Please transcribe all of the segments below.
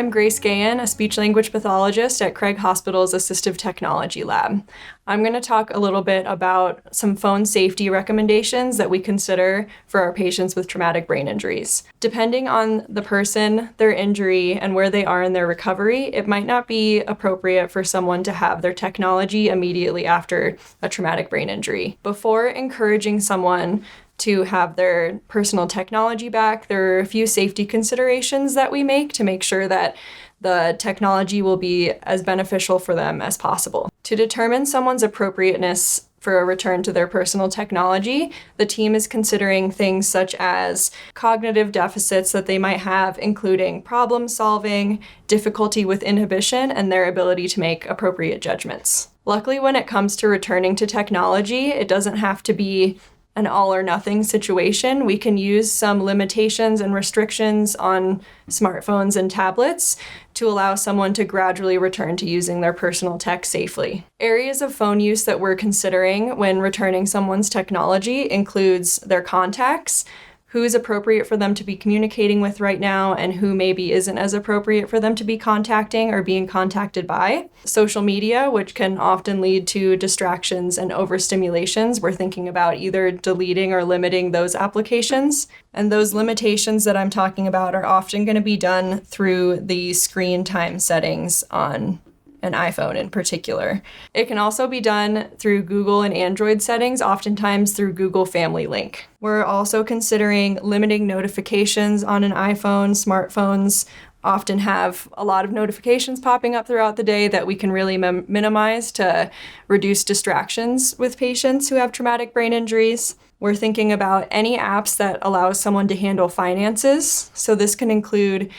I'm Grace Gahan, a speech-language pathologist at Craig Hospital's Assistive Technology Lab. I'm going to talk a little bit about some phone safety recommendations that we consider for our patients with traumatic brain injuries. Depending on the person, their injury, and where they are in their recovery, it might not be appropriate for someone to have their technology immediately after a traumatic brain injury. Before encouraging someone to have their personal technology back, there are a few safety considerations that we make to make sure that the technology will be as beneficial for them as possible. To determine someone's appropriateness for a return to their personal technology, the team is considering things such as cognitive deficits that they might have, including problem solving, difficulty with inhibition, and their ability to make appropriate judgments. Luckily, when it comes to returning to technology, it doesn't have to be an all or nothing situation. We can use some limitations and restrictions on smartphones and tablets to allow someone to gradually return to using their personal tech safely. Areas of phone use that we're considering when returning someone's technology includes their contacts, who's appropriate for them to be communicating with right now and who maybe isn't as appropriate for them to be contacting or being contacted by. Social media, which can often lead to distractions and overstimulations. We're thinking about either deleting or limiting those applications. And those limitations that I'm talking about are often going to be done through the screen time settings on an iPhone in particular. It can also be done through Google and Android settings, oftentimes through Google Family Link. We're also considering limiting notifications on an iPhone. Smartphones often have a lot of notifications popping up throughout the day that we can really minimize to reduce distractions with patients who have traumatic brain injuries. We're thinking about any apps that allow someone to handle finances. So this can include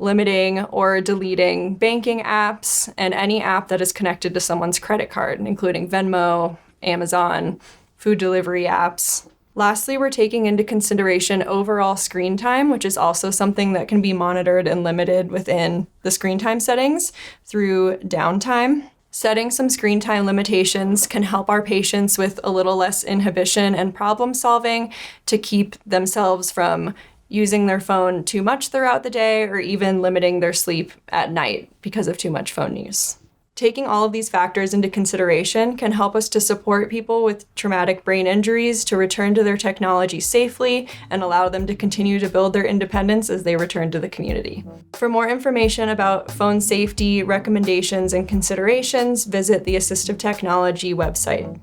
limiting or deleting banking apps and any app that is connected to someone's credit card, including Venmo, Amazon, food delivery apps. Lastly, we're taking into consideration overall screen time, which is also something that can be monitored and limited within the screen time settings through downtime. Setting some screen time limitations can help our patients with a little less inhibition and problem solving to keep themselves from using their phone too much throughout the day or even limiting their sleep at night because of too much phone use. Taking all of these factors into consideration can help us to support people with traumatic brain injuries to return to their technology safely and allow them to continue to build their independence as they return to the community. For more information about phone safety recommendations and considerations, visit the Assistive Technology website.